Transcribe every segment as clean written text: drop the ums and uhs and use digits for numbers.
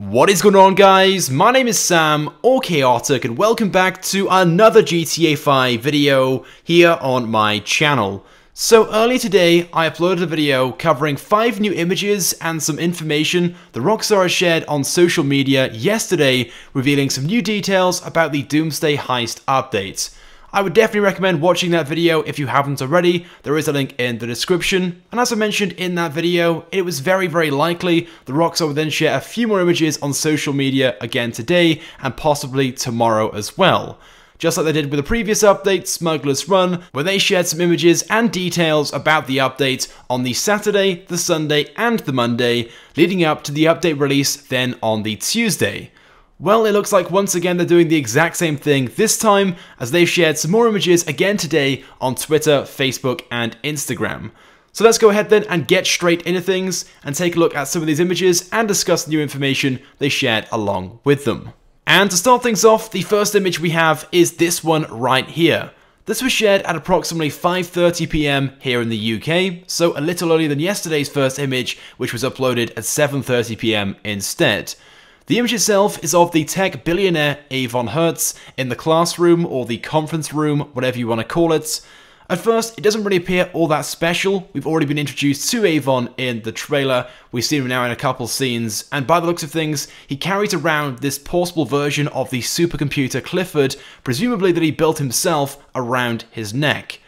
What is going on, guys? My name is Sam, or Chaotic, and welcome back to another GTA 5 video here on my channel. So earlier today, I uploaded a video covering 5 new images and some information that Rockstar has shared on social media yesterday, revealing some new details about the Doomsday Heist update. I would definitely recommend watching that video if you haven't already. There is a link in the description. And as I mentioned in that video, it was very likely that Rockstar would then share a few more images on social media again today and possibly tomorrow as well. Just like they did with the previous update, Smuggler's Run, where they shared some images and details about the update on the Saturday, the Sunday, and the Monday, leading up to the update release then on the Tuesday. Well, it looks like once again they're doing the exact same thing this time, as they've shared some more images again today on Twitter, Facebook, and Instagram. So let's go ahead then and get straight into things and take a look at some of these images and discuss the new information they shared along with them. And to start things off, the first image we have is this one right here. This was shared at approximately 5:30 PM here in the UK, so a little earlier than yesterday's first image, which was uploaded at 7:30 PM instead. The image itself is of the tech billionaire Avon Hertz in the classroom or the conference room, whatever you want to call it. At first, it doesn't really appear all that special. We've already been introduced to Avon in the trailer. We've seen him now in a couple scenes, and by the looks of things, he carries around this portable version of the supercomputer Clifford, presumably that he built himself, around his neck.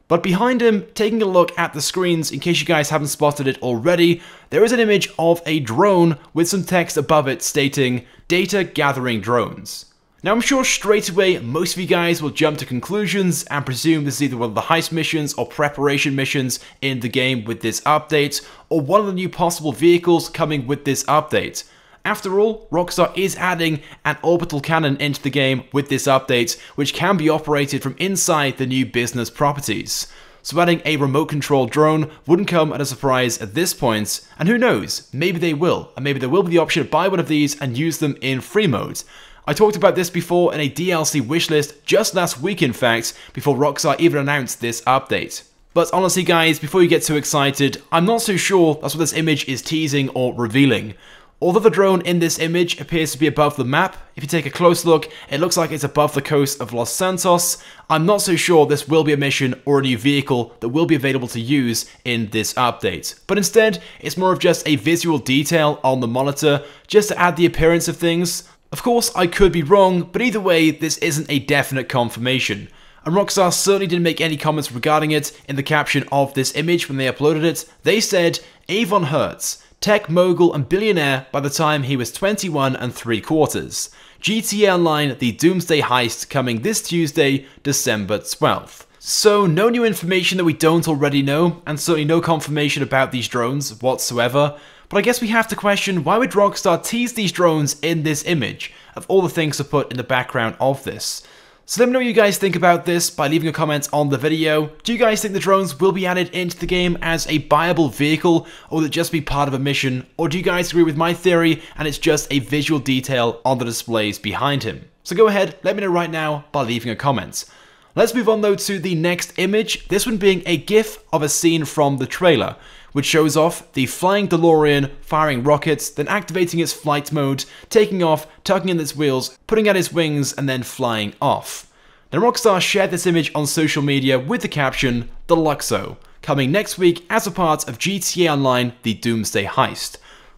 But behind him, taking a look at the screens, in case you guys haven't spotted it already, there is an image of a drone with some text above it stating, "Data Gathering Drones." Now I'm sure straight away most of you guys will jump to conclusions and presume this is either one of the heist missions or preparation missions in the game with this update, or one of the new possible vehicles coming with this update. After all, Rockstar is adding an orbital cannon into the game with this update, which can be operated from inside the new business properties. So adding a remote-controlled drone wouldn't come as a surprise at this point, and who knows, maybe they will, and maybe there will be the option to buy one of these and use them in free mode. I talked about this before in a DLC wishlist just last week in fact, before Rockstar even announced this update. But honestly guys, before you get too excited, I'm not so sure that's what this image is teasing or revealing. Although the drone in this image appears to be above the map, if you take a close look, it looks like it's above the coast of Los Santos. I'm not so sure this will be a mission or a new vehicle that will be available to use in this update. But instead, it's more of just a visual detail on the monitor, just to add the appearance of things. Of course, I could be wrong, but either way, this isn't a definite confirmation. And Rockstar certainly didn't make any comments regarding it in the caption of this image when they uploaded it. They said, Avon Hertz, tech mogul and billionaire by the time he was 21 3/4. GTA Online The Doomsday Heist coming this Tuesday, December 12th. So no new information that we don't already know, and certainly no confirmation about these drones whatsoever. But I guess we have to question, why would Rockstar tease these drones in this image, of all the things to put in the background of this? So let me know what you guys think about this by leaving a comment on the video. Do you guys think the drones will be added into the game as a buyable vehicle, or will it just be part of a mission? Or do you guys agree with my theory and it's just a visual detail on the displays behind him? So go ahead, let me know right now by leaving a comment. Let's move on though to the next image, this one being a GIF of a scene from the trailer, which shows off the flying DeLorean firing rockets, then activating its flight mode, taking off, tugging in its wheels, putting out its wings, and then flying off. Now Rockstar shared this image on social media with the caption, Deluxo, coming next week as a part of GTA Online The Doomsday Heist.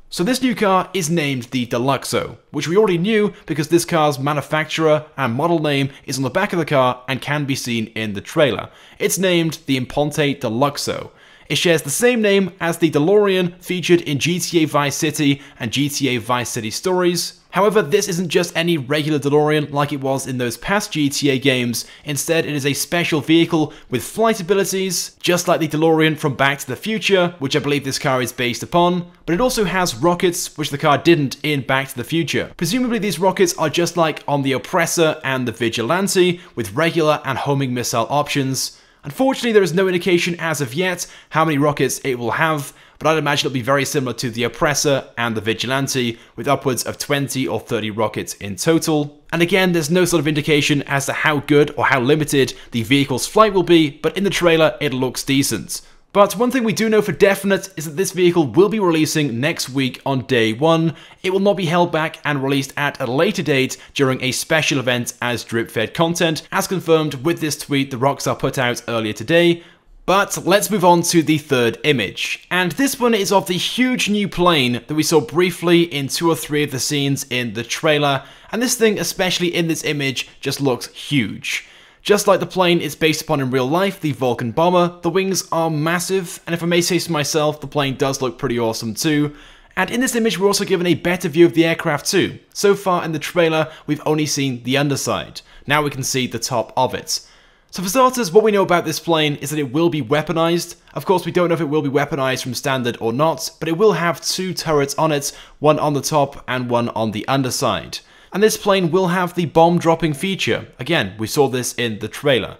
So this new car is named the Deluxo, which we already knew because this car's manufacturer and model name is on the back of the car and can be seen in the trailer. It's named the Imponte Deluxo. It shares the same name as the DeLorean featured in GTA Vice City and GTA Vice City Stories. However, this isn't just any regular DeLorean like it was in those past GTA games. Instead, it is a special vehicle with flight abilities, just like the DeLorean from Back to the Future, which I believe this car is based upon, but it also has rockets, which the car didn't in Back to the Future. Presumably these rockets are just like on the Oppressor and the Vigilante, with regular and homing missile options. Unfortunately, there is no indication as of yet how many rockets it will have, but I'd imagine it'll be very similar to the Oppressor and the Vigilante, with upwards of 20 or 30 rockets in total. And again, there's no sort of indication as to how good or how limited the vehicle's flight will be, but in the trailer, it looks decent. But one thing we do know for definite is that this vehicle will be releasing next week on day 1. It will not be held back and released at a later date during a special event as drip-fed content, as confirmed with this tweet the Rockstar put out earlier today. But let's move on to the third image, and this one is of the huge new plane that we saw briefly in 2 or 3 of the scenes in the trailer, and this thing, especially in this image, just looks huge. Just like the plane it's based upon in real life, the Vulcan Bomber, the wings are massive, and if I may say so myself, the plane does look pretty awesome too. And in this image we're also given a better view of the aircraft too. So far in the trailer we've only seen the underside, now we can see the top of it. So for starters, what we know about this plane is that it will be weaponized. Of course we don't know if it will be weaponized from standard or not, but it will have 2 turrets on it, one on the top and one on the underside. And this plane will have the bomb dropping feature. Again, we saw this in the trailer.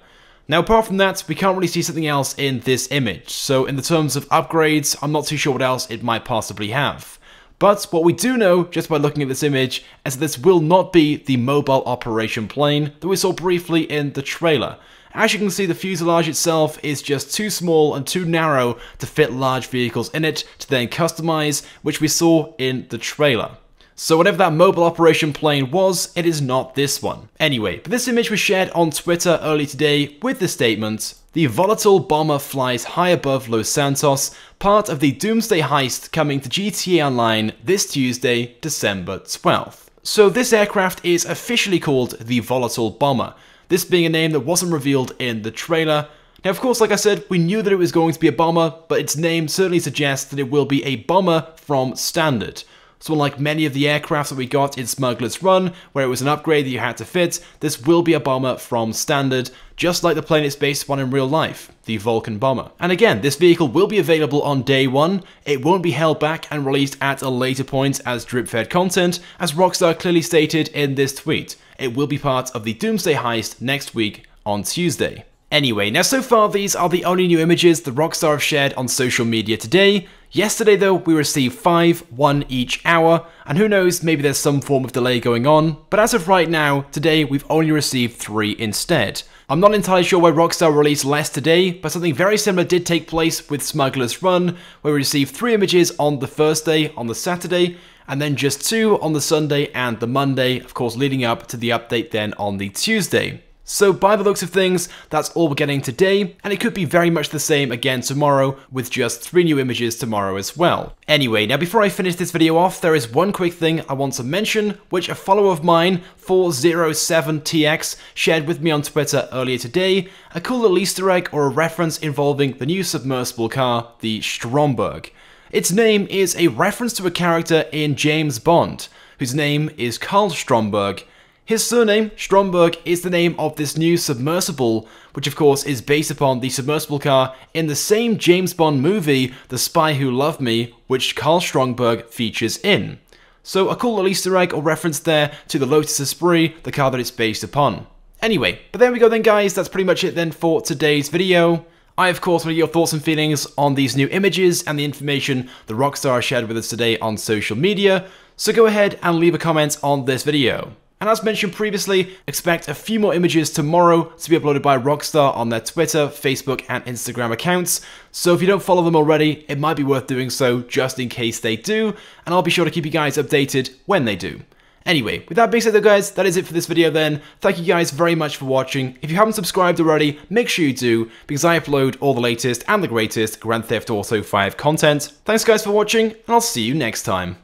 Now apart from that, we can't really see something else in this image, so in the terms of upgrades, I'm not too sure what else it might possibly have. But what we do know, just by looking at this image, is that this will not be the mobile operation plane that we saw briefly in the trailer. As you can see, the fuselage itself is just too small and too narrow to fit large vehicles in it to then customize, which we saw in the trailer. So whatever that mobile operation plane was, it is not this one. Anyway, but this image was shared on Twitter early today with the statement, "The Volatol Bomber flies high above Los Santos, part of the Doomsday Heist coming to GTA Online this Tuesday, December 12th. So this aircraft is officially called the Volatol Bomber, this being a name that wasn't revealed in the trailer. Now of course, like I said, we knew that it was going to be a bomber, but its name certainly suggests that it will be a bomber from standard. So unlike many of the aircraft that we got in Smuggler's Run, where it was an upgrade that you had to fit, this will be a bomber from standard, just like the plane it's based upon in real life, the Vulcan Bomber. And again, this vehicle will be available on day 1, it won't be held back and released at a later point as drip-fed content, as Rockstar clearly stated in this tweet. It will be part of the Doomsday Heist next week on Tuesday. Anyway, now so far these are the only new images that Rockstar have shared on social media today. Yesterday though, we received 5, 1 each hour, and who knows, maybe there's some form of delay going on, but as of right now, today we've only received 3 instead. I'm not entirely sure why Rockstar released less today, but something very similar did take place with Smuggler's Run, where we received 3 images on the first day, on the Saturday, and then just 2 on the Sunday and the Monday, of course leading up to the update then on the Tuesday. So by the looks of things, that's all we're getting today, and it could be very much the same again tomorrow, with just 3 new images tomorrow as well. Anyway, now before I finish this video off, there is one quick thing I want to mention, which a follower of mine, 407TX, shared with me on Twitter earlier today, a cool little Easter egg or a reference involving the new submersible car, the Stromberg. Its name is a reference to a character in James Bond, whose name is Carl Stromberg. His surname, Stromberg, is the name of this new submersible, which of course is based upon the submersible car in the same James Bond movie, The Spy Who Loved Me, which Carl Stromberg features in. So a cool little Easter egg or reference there to the Lotus Esprit, the car that it's based upon. Anyway, but there we go then guys, that's pretty much it then for today's video. I of course want to get your thoughts and feelings on these new images and the information that Rockstar shared with us today on social media, so go ahead and leave a comment on this video. And as mentioned previously, expect a few more images tomorrow to be uploaded by Rockstar on their Twitter, Facebook and Instagram accounts, so if you don't follow them already, it might be worth doing so just in case they do, and I'll be sure to keep you guys updated when they do. Anyway, with that being said though guys, that is it for this video then. Thank you guys very much for watching. If you haven't subscribed already, make sure you do, because I upload all the latest and the greatest Grand Theft Auto 5 content. Thanks guys for watching, and I'll see you next time.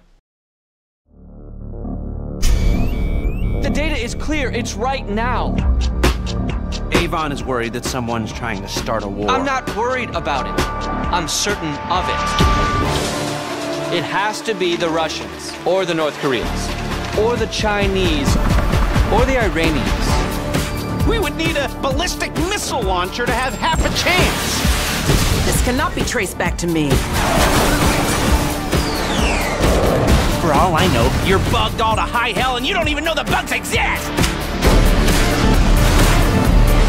The data is clear, it's right now. Avon is worried that someone's trying to start a war. I'm not worried about it. I'm certain of it. It has to be the Russians, or the North Koreans, or the Chinese, or the Iranians. We would need a ballistic missile launcher to have half a chance. This cannot be traced back to me. For all I know, you're bugged all to high hell and you don't even know the bugs exist!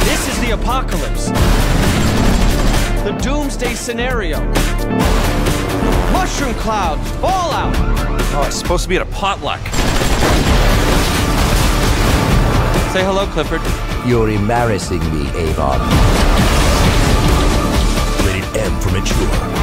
This is the apocalypse. The doomsday scenario. Mushroom clouds, fallout. Oh, it's supposed to be at a potluck. Say hello, Clifford. You're embarrassing me, Avon. Ready M for mature.